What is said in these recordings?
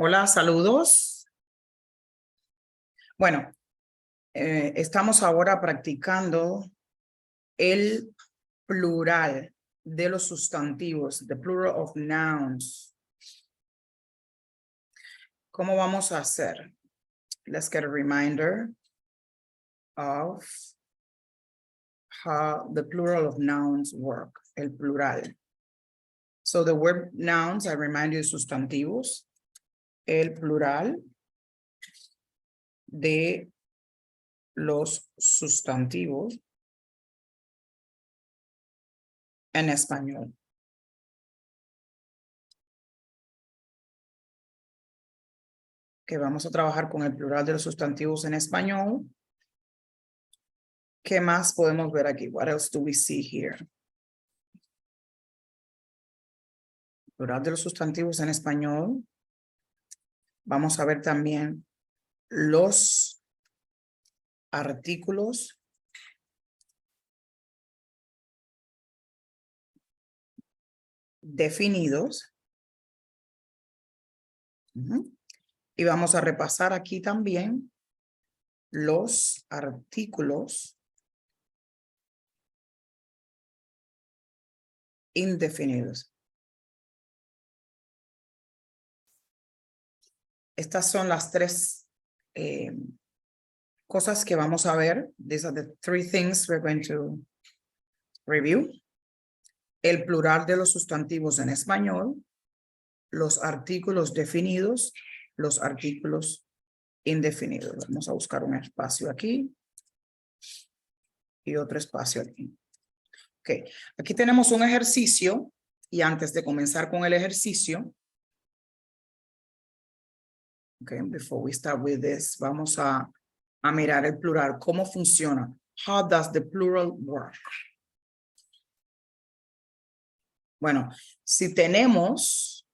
Hola, saludos. Bueno, estamos ahora practicando el plural de los sustantivos, the plural of nouns. ¿Cómo vamos a hacer? Let's get a reminder of how the plural of nouns work, el plural. So the word nouns, I remind you, sustantivos. El plural de los sustantivos en español. Que vamos a trabajar con el plural de los sustantivos en español. ¿Qué más podemos ver aquí? What else do we see here? Plural de los sustantivos en español. Vamos a ver también los artículos definidos. Y vamos a repasar aquí también los artículos indefinidos. Estas son las tres cosas que vamos a ver. These are the three things we're going to review. El plural de los sustantivos en español, los artículos definidos, los artículos indefinidos. Vamos a buscar un espacio aquí y otro espacio aquí. Ok, aquí tenemos un ejercicio y antes de comenzar con el ejercicio, okay, before we start with this, vamos a mirar el plural, cómo funciona. How does the plural work? Bueno, si tenemos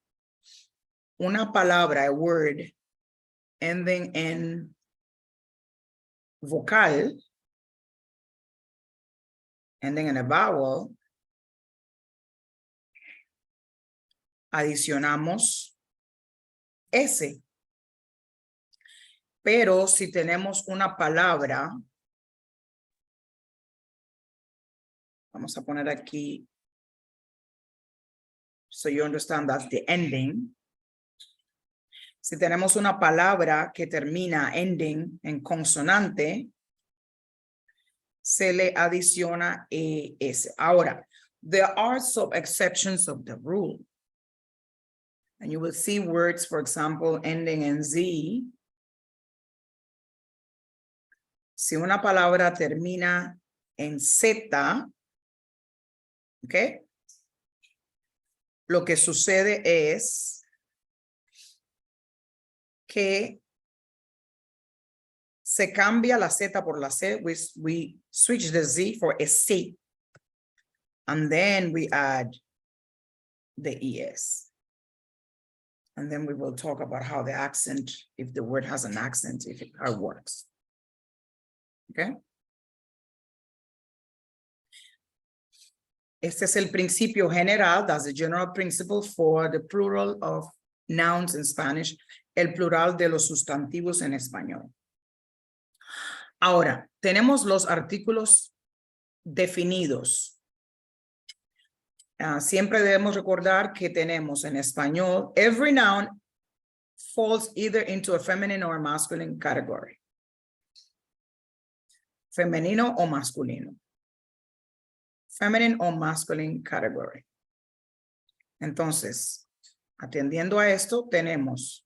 una palabra, a word, ending en vocal, ending in a vowel, adicionamos S. Pero si tenemos una palabra, vamos a poner aquí, so you understand that's the ending. Si tenemos una palabra que termina ending en consonante, se le adiciona ES. Ahora, there are some exceptions of the rule. And you will see words, for example, ending in Z. Si una palabra termina en Z, ¿ok? Lo que sucede es que se cambia la Z por la C. We switch the Z for a C. And then we add the ES. And then we will talk about how the accent, if the word has an accent, how it works. Okay. Este es el principio general. That's the general principle for the plural of nouns in Spanish. El plural de los sustantivos en español. Ahora, tenemos los artículos definidos. Siempre debemos recordar que tenemos en español, every noun falls either into a feminine or a masculine category. Femenino o masculino. Feminine or masculine category. Entonces, atendiendo a esto, tenemos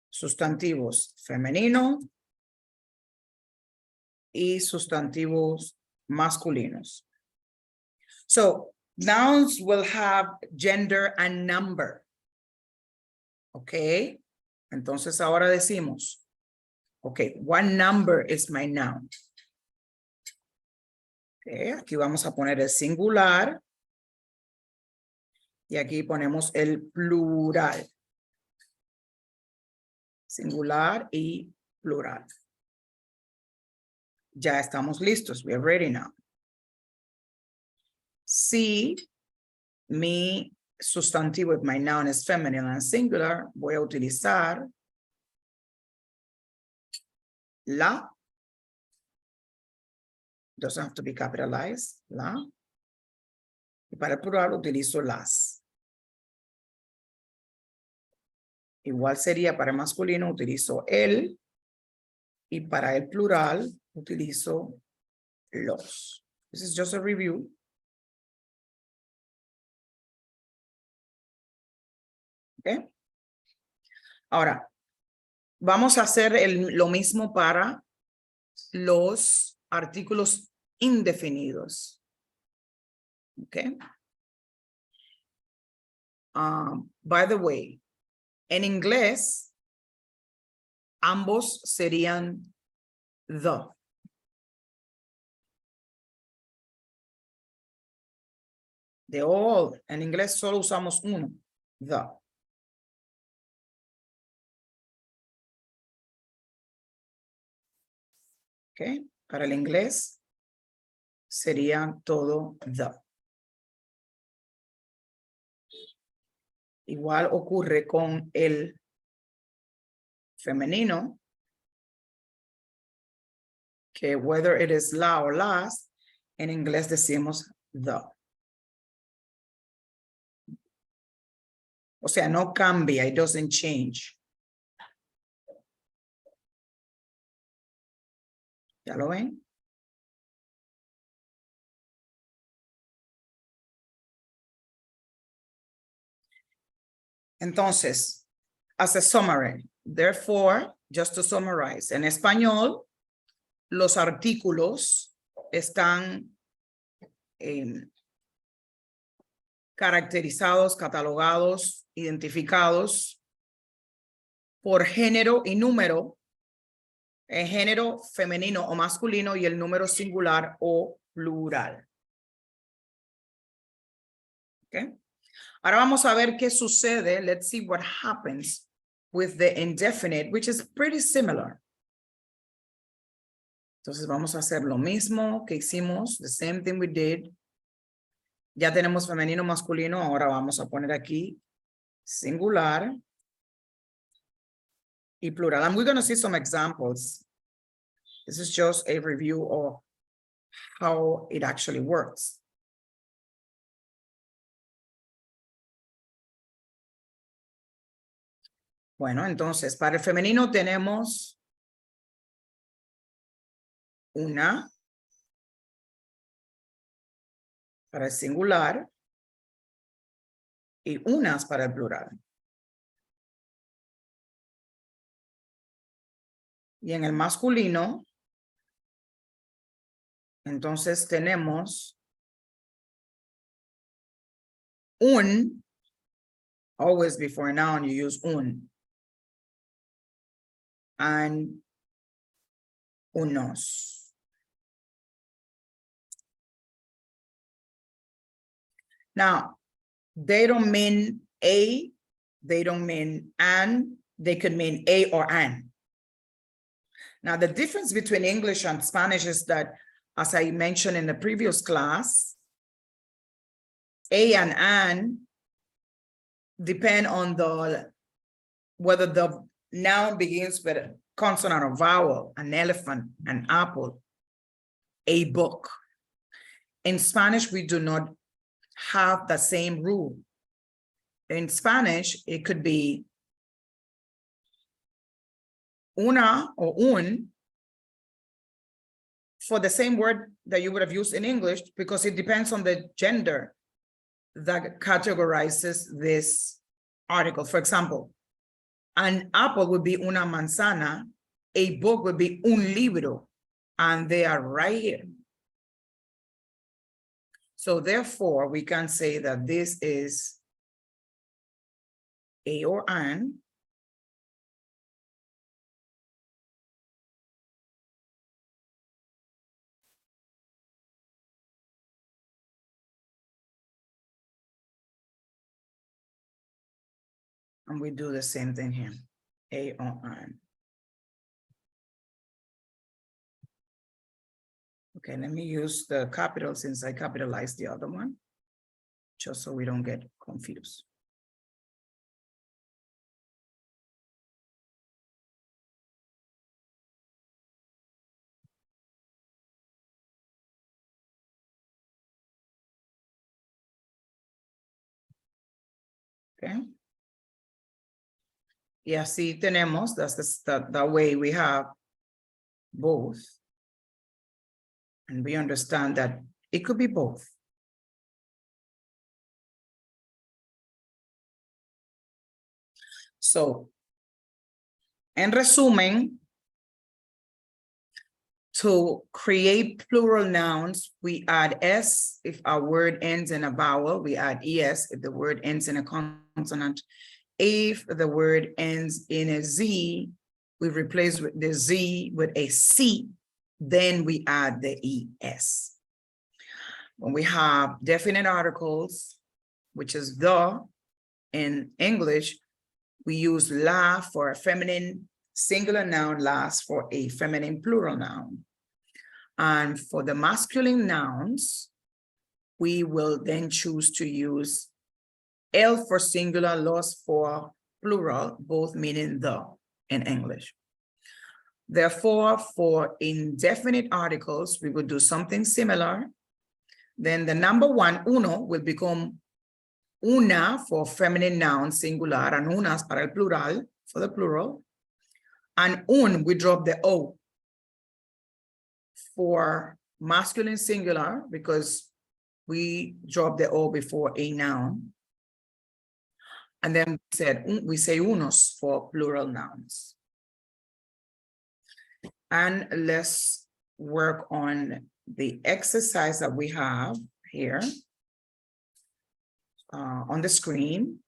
sustantivos femenino y sustantivos masculinos. So, nouns will have gender and number. Okay. Entonces, ahora decimos, okay, what number is my noun? Okay, aquí vamos a poner el singular. Y aquí ponemos el plural. Singular y plural. Ya estamos listos. We are ready now. Si mi sustantivo, if my noun is feminine and singular, voy a utilizar la. Doesn't have to be capitalized, la. Y para el plural utilizo las. Igual sería para el masculino, utilizo el. Y para el plural, utilizo los. This is just a review. Okay. Ahora, vamos a hacer lo mismo para los artículos indefinidos. Okay. By the way, en inglés, ambos serían the. De all, en inglés solo usamos uno, the. Okay. Para el inglés sería todo the. Igual ocurre con el femenino, que whether it is la o las, en inglés decimos the. O sea, no cambia, it doesn't change. ¿Ya lo ven? Entonces, as a summary, therefore, just to summarize, en español, los artículos están caracterizados, catalogados, identificados por género y número, en género femenino o masculino y el número singular o plural. Okay. Ahora vamos a ver qué sucede. Let's see what happens with the indefinite, which is pretty similar. Entonces vamos a hacer lo mismo que hicimos, the same thing we did. Ya tenemos femenino, masculino, ahora vamos a poner aquí singular y plural. And we're going to see some examples. This is just a review of how it actually works. Bueno, entonces, para el femenino tenemos una, para el singular y unas para el plural. Y en el masculino, entonces tenemos un, always before a noun you use un, and unos. Now, they don't mean a, they don't mean an, they could mean a or an. Now, the difference between English and Spanish is that, as I mentioned in the previous class, a and an depend on whether the noun begins with a consonant or vowel, an elephant, an apple, a book. In Spanish, we do not have the same rule. In Spanish, it could be una or un for the same word that you would have used in English, because it depends on the gender that categorizes this article. For example, an apple would be una manzana, a book would be un libro, and they are right here. So therefore, we can say that this is a or an, and we do the same thing here, a or an. Okay, let me use the capital since I capitalized the other one. just so we don't get confused. Okay. Y así tenemos, that's the way we have both. And we understand that it could be both. So, en resumen, to create plural nouns, we add S if our word ends in a vowel, we add ES if the word ends in a consonant. If the word ends in a Z, we replace the Z with a C, then we add the ES. When we have definite articles, which is the in English, we use la for a feminine singular noun, las for a feminine plural noun. And for the masculine nouns, we will then choose to use L for singular, los for plural, both meaning the in English. Therefore, for indefinite articles, we would do something similar. Then the number one, uno, will become una for feminine noun, singular, and unas para el plural, for the plural. And un, we drop the O for masculine singular because we drop the O before a noun. And then we say unos for plural nouns. And let's work on the exercise that we have here on the screen.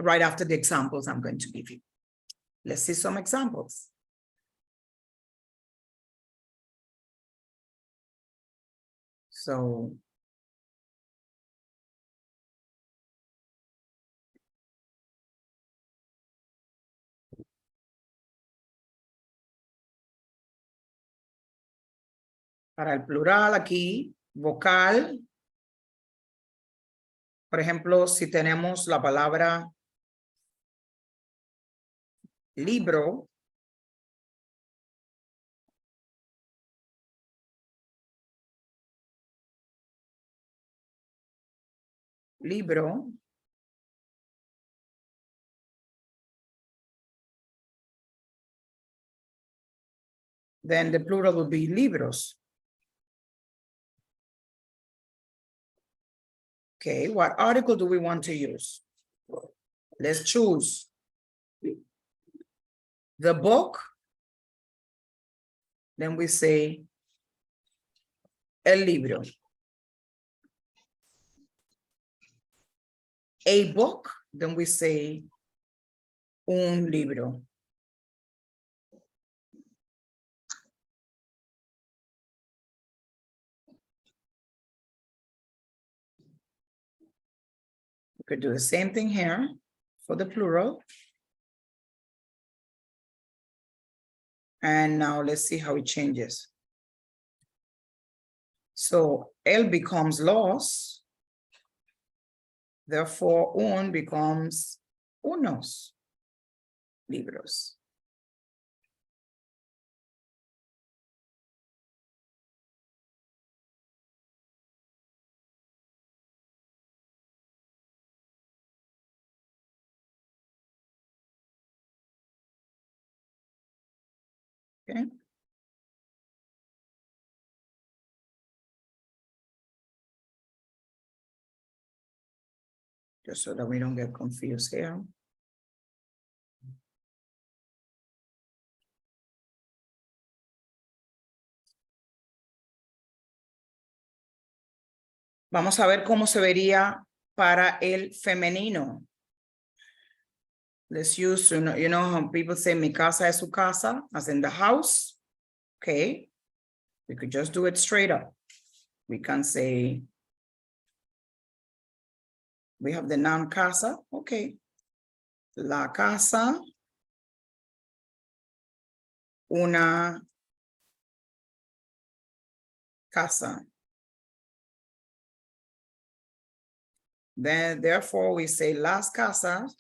Right after the examples I'm going to give you. Let's see some examples. So para el plural aquí, vocal. Por ejemplo, si tenemos la palabra libro, libro, then the plural would be libros. Okay, what article do we want to use? Let's choose the book. Then we say el libro. A book, then we say un libro. We could do the same thing here for the plural. And now let's see how it changes. So el becomes los. Therefore, un becomes unos libros. Okay. Just so that we don't get confused here. Vamos a ver cómo se vería para el femenino. Let's use, you know how people say mi casa es su casa, as in the house. Okay. We could just do it straight up. We can say, we have the noun casa. Okay. La casa. Una casa. Then, therefore, we say las casas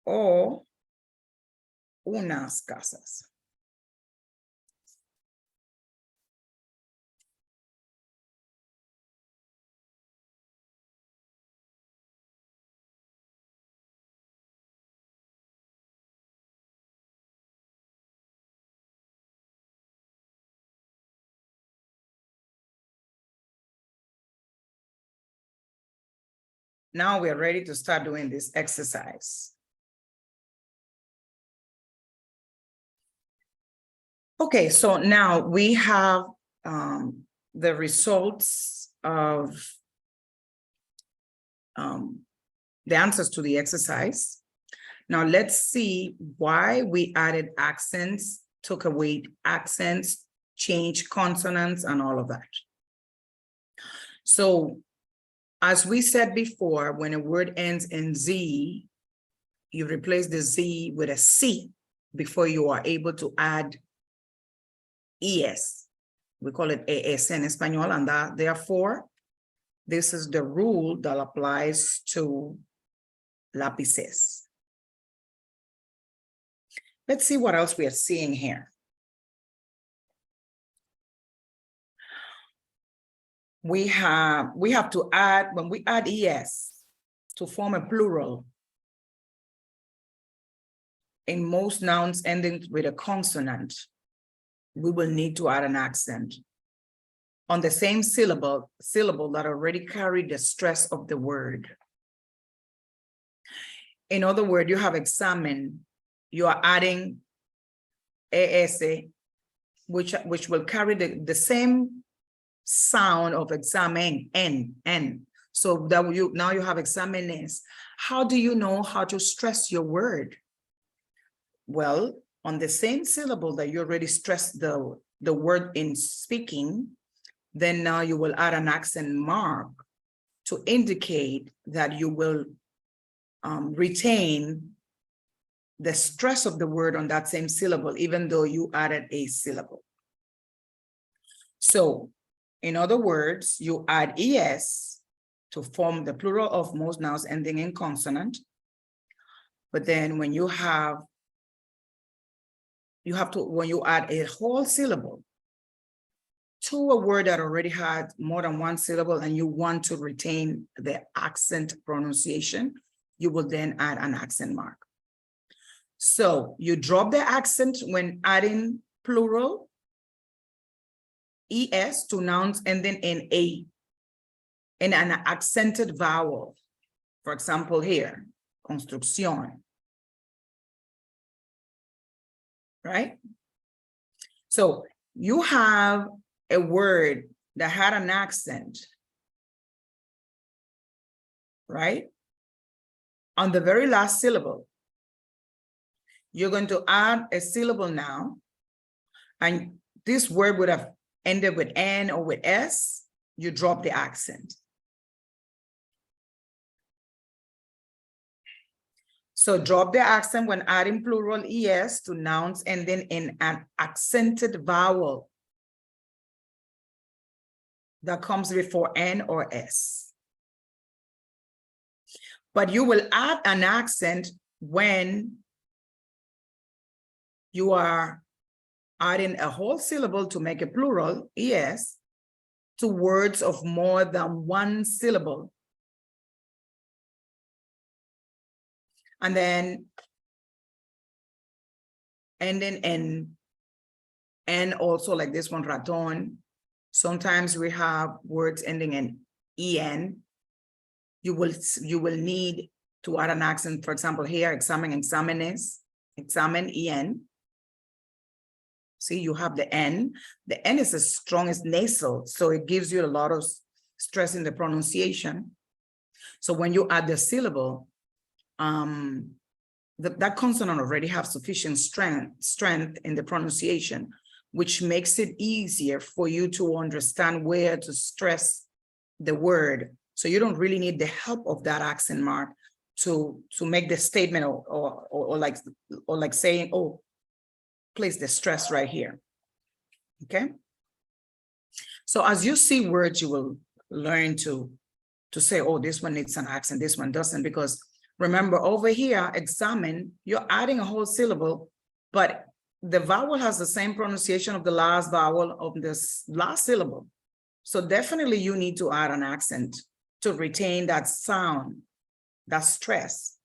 o unas casas. Now we're ready to start doing this exercise. Okay, so now we have the results of the answers to the exercise. Now let's see why we added accents, took away accents, changed consonants, and all of that. So as we said before, when a word ends in Z, you replace the Z with a C before you are able to add ES. We call it ES en español, and that, therefore, this is the rule that applies to lápices. Let's see what else we are seeing here. We have to add, when we add ES to form a plural, in most nouns ending with a consonant, we will need to add an accent on the same syllable that already carried the stress of the word. In other words, you have examine, you are adding ES, which will carry the same sound of examen, N. So that now you have examines. How do you know how to stress your word? Well, on the same syllable that you already stressed the word in speaking, then now you will add an accent mark to indicate that you will retain the stress of the word on that same syllable, even though you added a syllable. So, in other words, you add ES to form the plural of most nouns ending in consonant. But then when you add a whole syllable to a word that already had more than one syllable and you want to retain the accent pronunciation, you will then add an accent mark. So you drop the accent when adding plural ES to nouns ending in an accented vowel. For example, here, construcción. Right? So you have a word that had an accent, right? On the very last syllable, you're going to add a syllable now, and this word would have ended with N or with S, you drop the accent. So drop the accent when adding plural ES to nouns ending in an accented vowel that comes before N or S. But you will add an accent when you are adding a whole syllable to make a plural, ES, to words of more than one syllable. And then ending in N also, like this one, ratón. Sometimes we have words ending in EN. You will need to add an accent, for example, here, examen, exámenes, examen, EN. See, you have the N. The N is as strong as nasal, so it gives you a lot of stress in the pronunciation. So when you add the syllable, that consonant already have sufficient strength in the pronunciation, which makes it easier for you to understand where to stress the word. So you don't really need the help of that accent mark to make the statement or like saying, oh, place the stress right here. Okay. So as you see words, you will learn to say, oh, this one needs an accent, this one doesn't, because remember over here, examine, you're adding a whole syllable, but the vowel has the same pronunciation of the last vowel of this last syllable. So definitely you need to add an accent to retain that sound, that stress.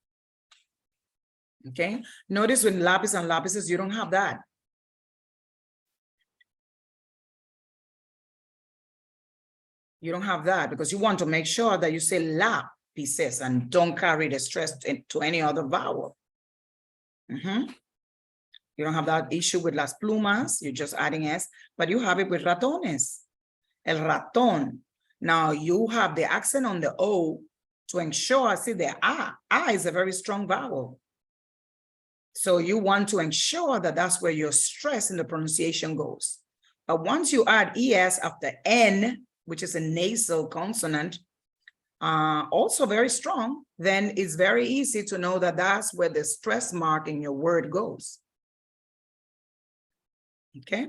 Okay, notice with lapis and lapises, you don't have that. You don't have that because you want to make sure that you say lapises and don't carry the stress to any other vowel. You don't have that issue with las plumas, you're just adding S, but you have it with ratones. El ratón. Now you have the accent on the O to ensure, see the A is a very strong vowel. So you want to ensure that that's where your stress in the pronunciation goes. But once you add ES after N, which is a nasal consonant, also very strong, then it's very easy to know that that's where the stress mark in your word goes. Okay?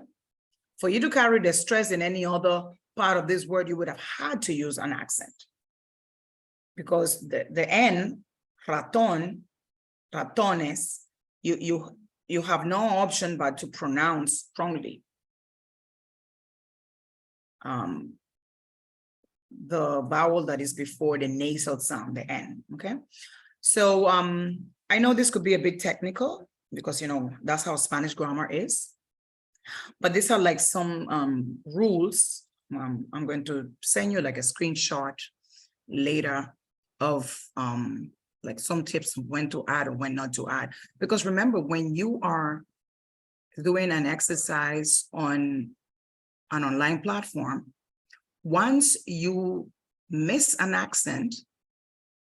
For you to carry the stress in any other part of this word, you would have had to use an accent. Because the N, ratón, ratones, you have no option but to pronounce strongly. The vowel that is before the nasal sound, the N, okay? So I know this could be a bit technical because, you know, that's how Spanish grammar is. But these are like some rules. I'm going to send you like a screenshot later of like some tips when to add or when not to add. Because remember, when you are doing an exercise on an online platform, once you miss an accent,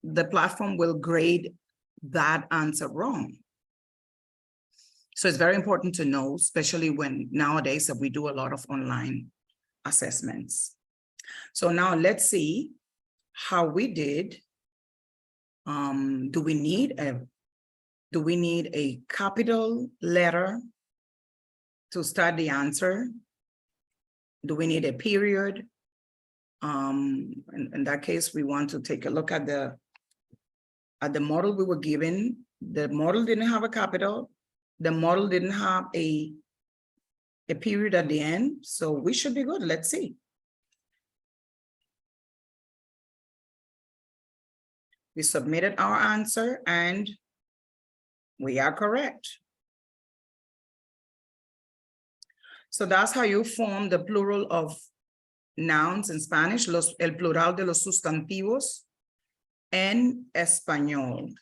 the platform will grade that answer wrong. So it's very important to know, especially when nowadays that we do a lot of online assessments. So now let's see how we did. Do we need a capital letter to start the answer? Do we need a period? In that case, we want to take a look at the model we were given. The model didn't have a capital. The model didn't have a period at the end. So we should be good. Let's see. We submitted our answer and we are correct. So that's how you form the plural of nouns in Spanish, el plural de los sustantivos en español.